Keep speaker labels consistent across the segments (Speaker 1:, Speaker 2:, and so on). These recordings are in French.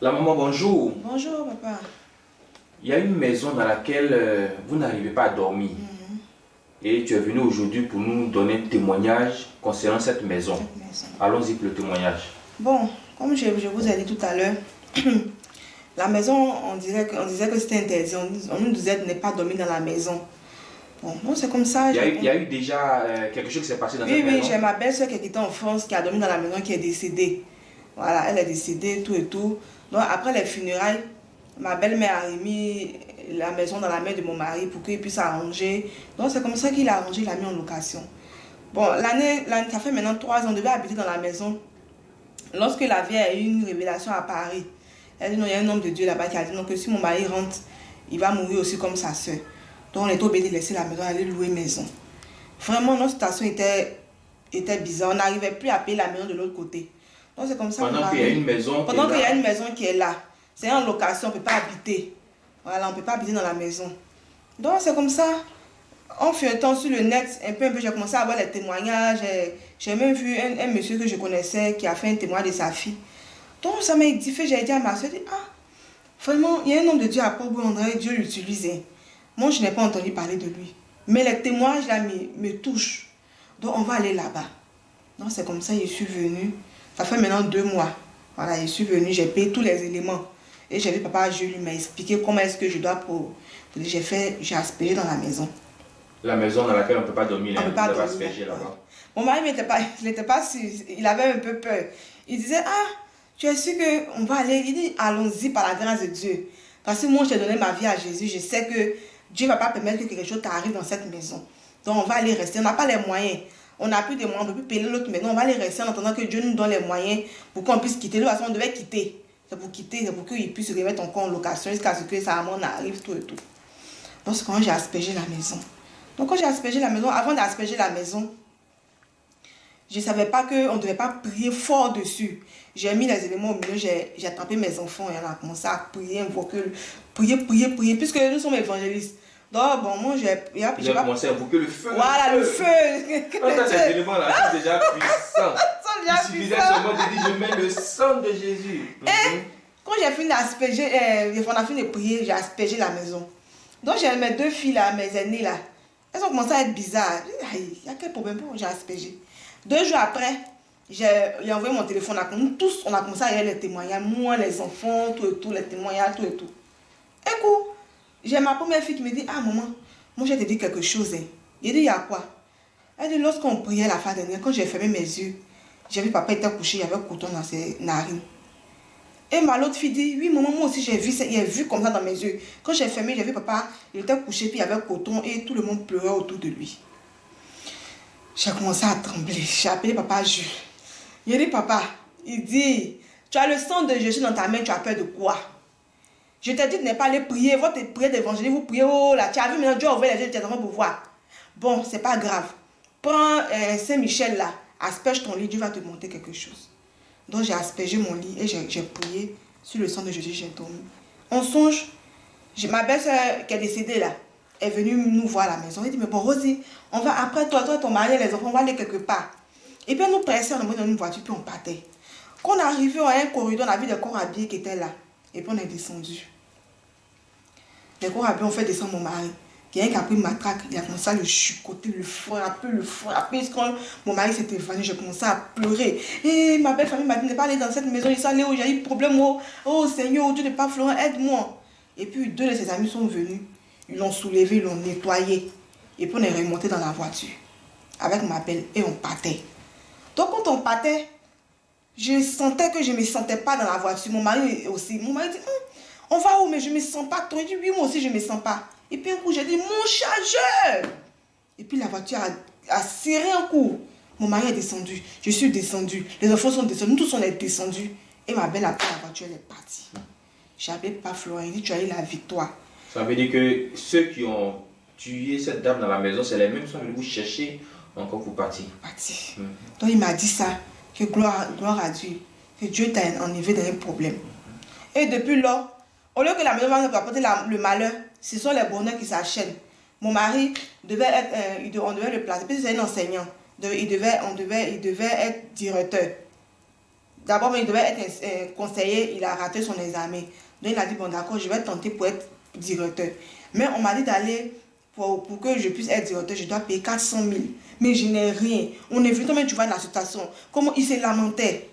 Speaker 1: La maman, bonjour.
Speaker 2: Bonjour, papa.
Speaker 1: Il y a une maison dans laquelle vous n'arrivez pas à dormir. Et tu es venu aujourd'hui pour nous donner un témoignage concernant cette maison. Allons-y pour le témoignage.
Speaker 2: Bon, comme je vous ai dit tout à l'heure, la maison, on disait que c'était interdit. On nous disait de ne pas dormir dans la maison. Bon, c'est comme ça.
Speaker 1: Il y a eu déjà quelque chose qui s'est passé dans cette maison?
Speaker 2: Oui, j'ai ma belle-soeur qui était en France, qui a dormi dans la maison, qui est décédée. Voilà, elle est décédée, tout et tout. Donc, après les funérailles, ma belle-mère a remis la maison dans la main de mon mari pour qu'il puisse arranger. Donc, c'est comme ça qu'il a arrangé, il l'a mis en location. Bon, ça fait maintenant 3 ans, on devait habiter dans la maison. Lorsque la vieille a eu une révélation à Paris, elle dit non, il y a un homme de Dieu là-bas qui a dit non, que si mon mari rentre, il va mourir aussi comme sa soeur. Donc, on est obligé de laisser la maison, aller louer maison. Vraiment, notre situation était bizarre. On n'arrivait plus à payer la maison de l'autre côté. Donc, c'est comme ça.
Speaker 1: Pendant qu'il y a une maison.
Speaker 2: Pendant qu'il y a une maison qui est là. C'est en location, on ne peut pas habiter. Voilà, on ne peut pas habiter dans la maison. Donc, c'est comme ça. En feuilletant sur le net, un peu, j'ai commencé à voir les témoignages. J'ai même vu un monsieur que je connaissais qui a fait un témoignage de sa fille. Donc, ça m'a édifié. J'ai dit à ma soeur, vraiment, il y a un homme de Dieu à Port-Bouandré, Dieu l'utilisait. Moi, je n'ai pas entendu parler de lui. Mais les témoignages là me touchent. Donc, on va aller là-bas. Donc, c'est comme ça que je suis venue. Ça fait maintenant 2 mois. Voilà, je suis venue, j'ai payé tous les éléments. Et j'ai vu papa, je lui m'a expliqué comment est-ce que je dois j'ai aspergé dans la maison.
Speaker 1: La maison dans laquelle on ne peut pas dormir.
Speaker 2: On ne peut pas dormir
Speaker 1: là-bas.
Speaker 2: Mon mari n'était pas sûr. Il avait un peu peur. Il disait, tu es sûr qu'on va aller? Il dit, allons-y par la grâce de Dieu. Parce que moi, j'ai donné ma vie à Jésus. Je sais que Dieu ne va pas permettre que quelque chose t'arrive dans cette maison. Donc, on va aller rester. On n'a pas les moyens. On n'a plus de moyens. On ne peut plus payer l'autre maison. On va aller rester en attendant que Dieu nous donne les moyens pour qu'on puisse quitter. De toute façon, on devait quitter. C'est pour quitter. C'est pour qu'il puisse se remettre encore en location jusqu'à ce que sa maman arrive, tout et tout. Donc, c'est quand j'ai aspergé la maison. Donc, quand j'ai aspergé la maison, avant d'asperger la maison, je ne savais pas qu'on ne devait pas prier fort dessus. J'ai mis les éléments au milieu, j'ai attrapé mes enfants et on a commencé à prier, invoquer, prier, puisque nous sommes évangélistes. Donc, bon, moi, j'ai
Speaker 1: commencé à invoquer le feu.
Speaker 2: Voilà, le feu.
Speaker 1: Ces éléments-là sont déjà puissants. Il suffisait seulement de dire, je mets le sang de Jésus.
Speaker 2: Et quand j'ai fini d'asperger, on a fini de prier, j'ai aspergé la maison. Donc, j'ai mes 2 filles là, mes aînées là. Elles ont commencé à être bizarres. Il y a quel problème pour j'ai aspergé. 2 jours après, j'ai envoyé mon téléphone à nous tous, on a commencé à lire les témoignages, moi, les enfants, tout et tout, les témoignages, tout et tout. Écoute, j'ai ma première fille qui me dit, maman, moi je te dis quelque chose. Il dit, il y a quoi? Elle dit, lorsqu'on priait la fin dernière, quand j'ai fermé mes yeux, j'ai vu papa était couché, il y avait un coton dans ses narines. Et ma l'autre fille dit, oui maman, moi aussi j'ai vu comme ça dans mes yeux. Quand j'ai fermé, j'ai vu papa, il était couché, puis il y avait un coton et tout le monde pleurait autour de lui. J'ai commencé à trembler. J'ai appelé papa Jules. Il dit, papa, il dit, tu as le sang de Jésus dans ta main, tu as peur de quoi? Je t'ai dit de ne pas aller prier. Votre prière d'évangélisme, vous priez, oh là, tu as vu maintenant, Dieu a ouvert les yeux de tes enfants pour voir. Bon, c'est pas grave. Prends Saint-Michel là, asperge ton lit, Dieu va te montrer quelque chose. Donc j'ai aspergé mon lit et j'ai prié sur le sang de Jésus, j'ai dormi. On songe, ma belle-soeur qui est décédée là, est venue nous voir à la maison. Elle dit, mais bon, Rosie, on va après toi, ton mari et les enfants, on va aller quelque part. Et puis, nous pressons, on a mis dans une voiture, puis on partait. Quand on est arrivé à un corridor, on a vu des corps habillés qui étaient là. Et puis, on est descendu. Les corps habillés ont fait descendre mon mari. Quelqu'un qui a pris une matraque, il a commencé à le chicoter, le frapper. Quand mon mari s'est évanoui, j'ai commencé à pleurer. Et ma belle famille m'a dit, ne pas aller dans cette maison, il s'est allé où j'ai eu problème. Oh Seigneur, Dieu n'est pas Florent, aide-moi. Et puis, 2 de ses amis sont venus. Ils l'ont soulevé, ils l'ont nettoyé. Et puis on est remonté dans la voiture avec ma belle et on partait. Donc quand on partait, je sentais que je ne me sentais pas dans la voiture. Mon mari aussi. Mon mari dit, on va où? Mais je ne me sens pas trop. Il dit, oui, moi aussi je ne me sens pas. Et puis un coup, j'ai dit, mon chargeur. Et puis la voiture a serré un coup. Mon mari est descendu. Je suis descendu. Les enfants sont descendus. Nous tous on est descendus. Et ma belle a pris la voiture, elle est partie. J'ai appelé Papa Florent. Il dit, tu as eu la victoire.
Speaker 1: Ça veut dire que ceux qui ont tué cette dame dans la maison, c'est les mêmes qui sont venus vous chercher encore pour partir.
Speaker 2: Donc il m'a dit ça, que gloire à Dieu, que Dieu t'a enlevé dans un problème. Et depuis lors, au lieu que la maison va nous apporter le malheur, ce sont les bonheurs qui s'enchaînent. Mon mari devait être, on devait le placer, puis c'est un enseignant. On devait être directeur. D'abord, il devait être conseiller, il a raté son examen. Donc, il a dit, bon, d'accord, je vais tenter pour être directeur. Mais on m'a dit d'aller, pour que je puisse être directeur, je dois payer 400 000. Mais je n'ai rien. On est venu, toi-même, tu vois la situation. Comment il s'est lamenté.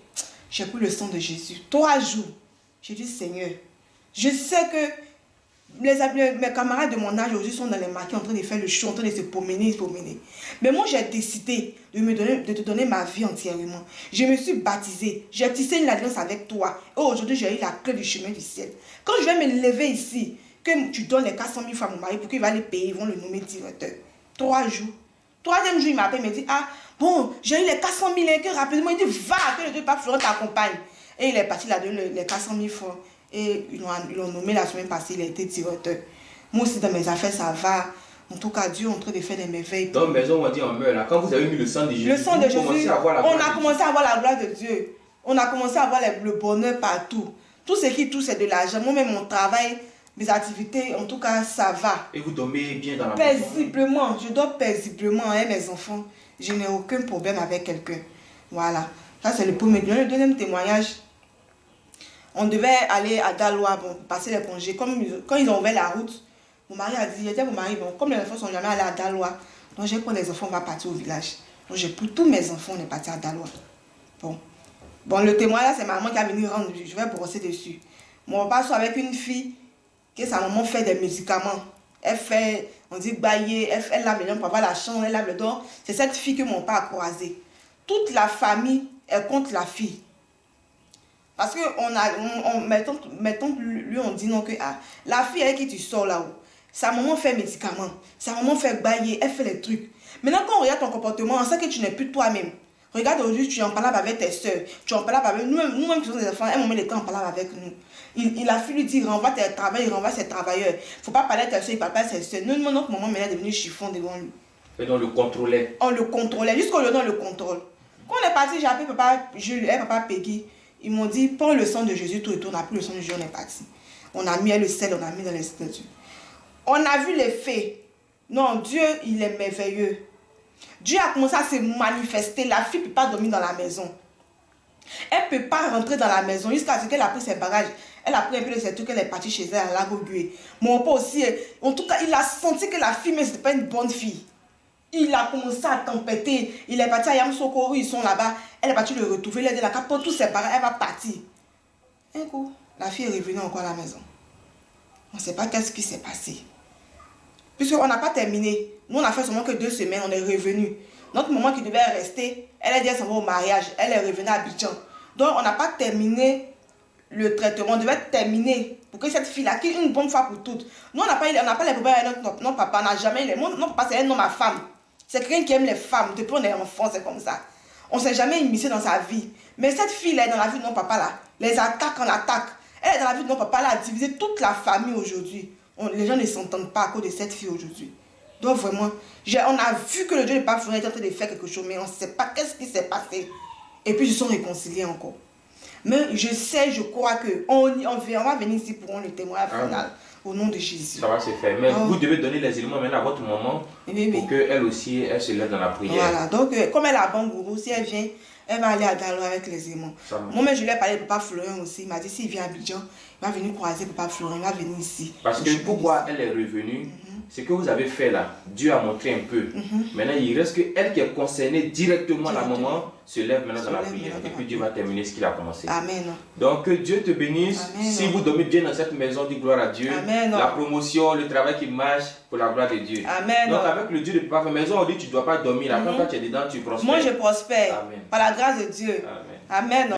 Speaker 2: J'ai pris le sang de Jésus. 3 jours. J'ai dit, Seigneur, je sais que mes camarades de mon âge aujourd'hui sont dans les maquis en train de faire le show, en train de se promener. Mais moi, j'ai décidé de te donner ma vie entièrement. Je me suis baptisée. J'ai tissé une alliance avec toi. Et aujourd'hui, j'ai eu la clé du chemin du ciel. Quand je vais me lever ici, que tu donnes les 400 000 francs à mon mari pour qu'il va les payer, ils vont le nommer directeur. 3 jours. 3e jour, il m'appelle, il me dit, ah, bon, j'ai eu les 400 000, que rapidement, il dit, va, que le Dieu Pape Florent t'accompagne. Et il est parti là-dedans, les 400 000 francs. Et ils l'ont nommé la semaine passée, il a été directeur. Moi aussi, dans mes affaires, ça va. En tout cas, Dieu est en train de faire des merveilles.
Speaker 1: Dans maison, on va dire, on meurt là. Quand vous avez mis le sang de Jésus,
Speaker 2: le sang de Jésus, on a commencé à voir la gloire de Dieu. On a commencé à voir le bonheur partout. Tout ce qui touche, c'est de l'argent. Moi-même, mon travail, mes activités, en tout cas, ça va.
Speaker 1: Et vous dormez bien dans la maison?
Speaker 2: Paisiblement. Je dors paisiblement, hein, mes enfants. Je n'ai aucun problème avec quelqu'un. Voilà. Ça, c'est le premier. Le deuxième témoignage. On devait aller à Daloa, bon, passer les congés. Quand ils ont ouvert la route, mon mari a dit, il a dit à mon mari, bon, comme les enfants sont jamais allés à Daloa, donc j'ai pris les enfants, on va partir au village. Donc j'ai pris tous mes enfants, on est parti à Daloa. Bon, le témoignage, c'est maman qui a venu rendre, je vais brosser dessus. Mon papa soit avec une fille, que sa maman fait des médicaments. Elle fait, on dit bailler, elle lave les dents pour avoir la chambre, elle lave le dos. C'est cette fille que mon papa a croisée. Toute la famille est contre la fille. Parce que mettons lui on dit non que la fille avec qui tu sors là-haut, sa maman fait médicaments, sa maman fait bailler, elle fait les trucs. Maintenant quand on regarde ton comportement, on sait que tu n'es plus toi-même. Regarde aujourd'hui, tu es en parlant avec tes soeurs, tu es en parlant avec nous-mêmes qui sommes des enfants, à un moment il était en parlant avec nous. Il a fallu dire renvoie tes travailleurs, il renvoie ses travailleurs. Il ne faut pas parler à tes soeurs, il ne parle pas à ses soeurs. Nous, notre maman est devenue chiffon devant lui.
Speaker 1: Et donc on le contrôlait. On le
Speaker 2: contrôlait, jusqu'au jour où on le contrôle. Quand on est parti, j'ai appelé papa Jules et papa Peggy. Ils m'ont dit, prends le sang de Jésus, tout et tout. On a pris le sang de Jésus, on est parti. On a mis le sel, on a mis dans les statues. On a vu les faits. Non, Dieu, il est merveilleux. Dieu a commencé à se manifester. La fille ne peut pas dormir dans la maison. Elle ne peut pas rentrer dans la maison jusqu'à ce qu'elle a pris ses bagages. Elle a pris un peu de ses trucs, elle est partie chez elle à Lago-Gué. Mon papa aussi, en tout cas, il a senti que la fille, mais ce n'était pas une bonne fille. Il a commencé à tempêter. Il est parti à Yamsoko où ils sont là-bas. Elle est partie le retrouver. Elle a dit la carte pour tous ses parents. Elle va partir. Un coup, la fille est revenue encore à la maison. On ne sait pas qu'est-ce qui s'est passé. Puisqu'on n'a pas terminé. Nous, on a fait seulement que 2 semaines. On est revenu. Notre maman qui devait rester, elle a dit elle s'en va au mariage. Elle est revenue à Abidjan. Donc, on n'a pas terminé le traitement. On devait terminer pour que cette fille-là, qui est une bonne fois pour toutes. Nous, on n'a pas les problèmes avec notre papa. On n'a jamais les... Notre papa, c'est un homme à femme. C'est quelqu'un qui aime les femmes. Depuis on est enfant, c'est comme ça. On ne s'est jamais immiscé dans sa vie. Mais cette fille-là est dans la vie de mon papa là. Les attaques, on l'attaque. Elle est dans la vie de mon papa là, a divisé toute la famille aujourd'hui. Les gens ne s'entendent pas à cause de cette fille aujourd'hui. Donc vraiment, on a vu que le Dieu n'est pas fourni, était en train de faire quelque chose, mais on ne sait pas qu'est-ce qui s'est passé. Et puis ils se sont réconciliés encore. Mais je sais, je crois qu'on va venir ici pour le témoignage final. Au nom de Jésus.
Speaker 1: Ça va se faire. Mais vous devez donner les éléments maintenant à votre maman pour qu'elle aussi, elle se lève dans la prière.
Speaker 2: Voilà. Donc, comme elle a bon gourou, si elle vient, elle va aller à Dalo avec les éléments. Moi-même, je lui ai parlé de Papa Florent aussi. Il m'a dit, s'il vient à Abidjan, il va venir croiser Papa Florent, il va venir ici.
Speaker 1: Parce que pourquoi elle est revenue, ce que vous avez fait là, Dieu a montré un peu. Maintenant, il reste qu'elle qui est concernée directement, la maman, se lève maintenant dans la prière. Et puis Dieu va terminer ce qu'il a commencé.
Speaker 2: Amen.
Speaker 1: Donc que Dieu te bénisse.
Speaker 2: Amen.
Speaker 1: Si vous dormez bien dans cette maison, dis gloire à Dieu.
Speaker 2: Amen.
Speaker 1: La promotion, le travail qui marche pour la gloire de Dieu.
Speaker 2: Amen.
Speaker 1: Donc avec le Dieu de parfaite maison, on dit tu ne dois pas dormir. Quand tu es dedans, tu prospères.
Speaker 2: Moi je prospère.
Speaker 1: Amen.
Speaker 2: Par la grâce de Dieu.
Speaker 1: Amen.
Speaker 2: Amen.